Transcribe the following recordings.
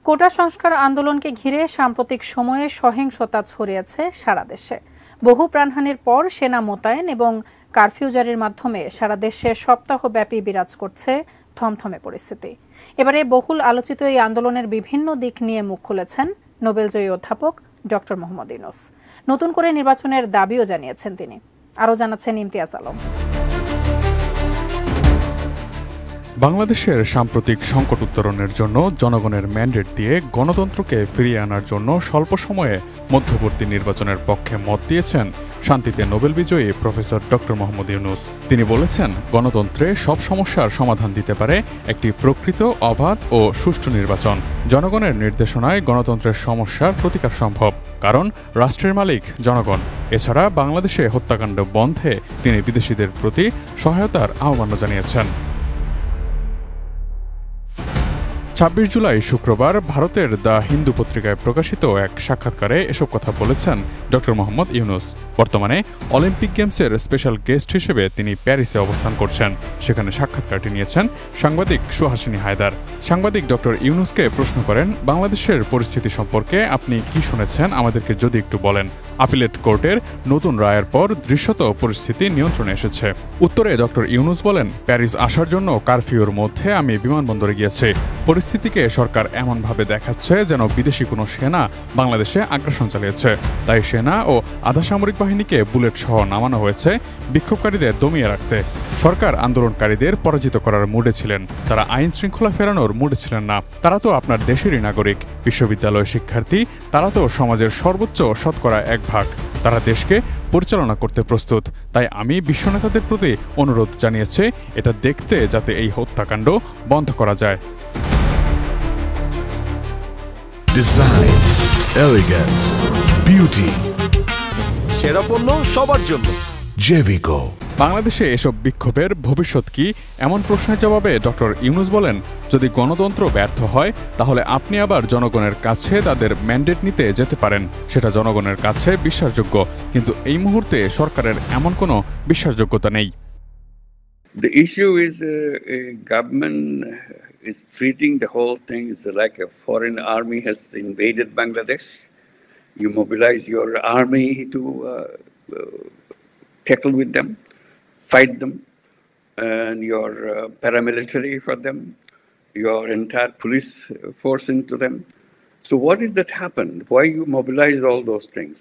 কোটা সংস্কার আন্দোলনকে ঘিরে সাম্প্রতিক সময়ে সহিংসতা ছড়িয়েছে সারা দেশে। বহু প্রাণহানির পর সেনা মোতায়েন এবং কারফিউ জারির মাধ্যমে সারা দেশে সপ্তাহব্যাপী বিরাজ করছে থমথমে পরিস্থিতি। এবারে বহুল আলোচিত এই আন্দোলনের বিভিন্ন দিক নিয়ে মুখ খুলেছেন নোবেলজয়ী অধ্যাপক ডক্টর মোহাম্মদ ইউনূস। নতুন করে নির্বাচনের দাবিও জানিয়েছেন তিনি। আরও জানাচ্ছেন ইমতিয়াজ আলম। বাংলাদেশের সাম্প্রতিক সংকট উত্তরণের জন্য জনগণের ম্যান্ডেট দিয়ে গণতন্ত্রকে ফিরিয়ে আনার জন্য স্বল্প সময়ে মধ্যবর্তী নির্বাচনের পক্ষে মত দিয়েছেন শান্তিতে নোবেল বিজয়ী প্রফেসর ডক্টর মোহাম্মদ ইউনূস। তিনি বলেছেন, গণতন্ত্রে সব সমস্যার সমাধান দিতে পারে একটি প্রকৃত, অবাধ ও সুষ্ঠু নির্বাচন। জনগণের নির্দেশনায় গণতন্ত্রের সমস্যার প্রতিকার সম্ভব, কারণ রাষ্ট্রের মালিক জনগণ। এছাড়া বাংলাদেশে হত্যাকাণ্ড বন্ধে তিনি বিদেশিদের প্রতি সহায়তার আহ্বানও জানিয়েছেন। ২৬ জুলাই শুক্রবার ভারতের দ্য হিন্দু পত্রিকায় প্রকাশিত এক সাক্ষাৎকারে এসব কথা বলেছেন ডক্টর মোহাম্মদ ইউনূস। বর্তমানে অলিম্পিক গেমসের স্পেশাল গেস্ট হিসেবে তিনি প্যারিসে অবস্থান করছেন। সেখানে সাক্ষাৎকারটি নিয়েছেন সাংবাদিক সুহাসিনী হায়দার। সাংবাদিক ডক্টর ইউনূসকে প্রশ্ন করেন, বাংলাদেশের পরিস্থিতি সম্পর্কে আপনি কি শুনেছেন, আমাদেরকে যদি একটু বলেন। আপিলেট কোর্টের নতুন রায়ের পর দৃশ্যত পরিস্থিতি নিয়ন্ত্রণে এসেছে। উত্তরে ডক্টর ইউনূস বলেন, প্যারিস আসার জন্য কারফিউর মধ্যে আমি বিমানবন্দরে গিয়েছি। পরিস্থিতিকে সরকার এমনভাবে দেখাচ্ছে যেন বিদেশি কোনো সেনা বাংলাদেশে আগ্রাসন চালিয়েছে। তাই সেনা ও আধা সামরিক বাহিনীকে বুলেট সহ নামানো হয়েছে বিক্ষোভকারীদের দমিয়ে রাখতে। সরকার আন্দোলনকারীদের পরাজিত করার মুডে ছিলেন, তারা আইন শৃঙ্খলা ফেরানোর মুডে ছিলেন না। তারা তো আপনার দেশেরই নাগরিক, বিশ্ববিদ্যালয় শিক্ষার্থী, তারা তো সমাজের সর্বোচ্চ শতকরা 1 ভাগ। তারা দেশকে পরিচালনা করতে প্রস্তুত। তাই আমি বিশ্বনেতাদের প্রতি অনুরোধ জানিয়েছি, এটা দেখতে যাতে এই হত্যাকাণ্ড বন্ধ করা যায়। ডিজাইন, এলিগেন্স, বিউটি, সেরা পণ্য সবার জন্য জেভিকো। বাংলাদেশে এসব বিক্ষোভের ভবিষ্যৎ কি, এমন প্রশ্নের জবাবে ডক্টর ইউনূস বলেন, যদি গণতন্ত্র ব্যর্থ হয় তাহলে আপনি আবার জনগণের কাছে তাদের ম্যান্ডেট নিতে যেতে পারেন। সেটা জনগণের কাছে বিশ্বাসযোগ্য, কিন্তু এই মুহূর্তে সরকারের এমন কোনো বিশ্বাসযোগ্যতা নেই। The issue is government is treating the whole thing is like a foreign army has invaded Bangladesh. You mobilize your army to tackle with them, fight them, and your paramilitary for them, your entire police force into them. So what is that happened? Why you mobilize all those things?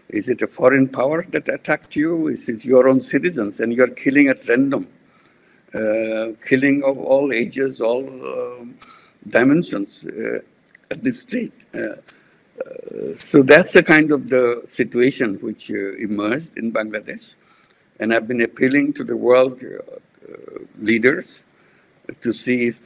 Is it a foreign power that attacked you? Is it your own citizens and you're killing at random? Killing of all ages, all dimensions at the street. So that's the kind of the situation which emerged in Bangladesh. And I've been appealing to the world leaders to see if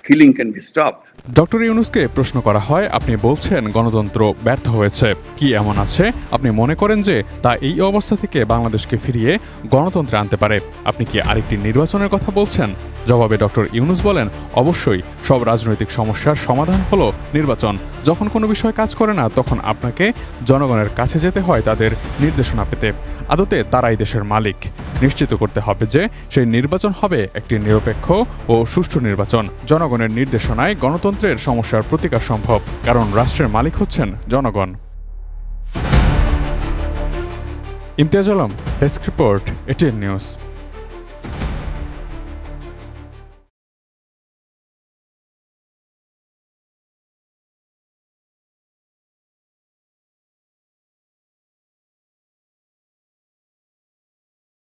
killing can be stopped. Doctor ইউনূসকে প্রশ্ন করা হয়, আপনি বলছেন গণতন্ত্র ব্যর্থ হয়েছে, কি এমন আছে আপনি মনে করেন যে তা এই অবস্থা থেকে বাংলাদেশকে ফিরিয়ে গণতন্ত্রে আনতে পারে? আপনি কি আরেকটি নির্বাচনের কথা বলছেন? জবাবে ডক্টর ইউনূস বলেন, অবশ্যই সব রাজনৈতিক সমস্যার সমাধান হলো নির্বাচন। যখন কোনো বিষয় কাজ করে না, তখন আপনাকে জনগণের কাছে যেতে হয় তাদের নির্দেশনা পেতে। আদতে তারাই দেশের মালিক। নিশ্চিত করতে হবে যে সেই নির্বাচন হবে একটি নিরপেক্ষ ও সুষ্ঠু নির্বাচন। জনগণের নির্দেশনায় গণতন্ত্রের সমস্যার প্রতিকার সম্ভব, কারণ রাষ্ট্রের মালিক হচ্ছেন জনগণ। Imtiaz Alam, desk report, ATN news.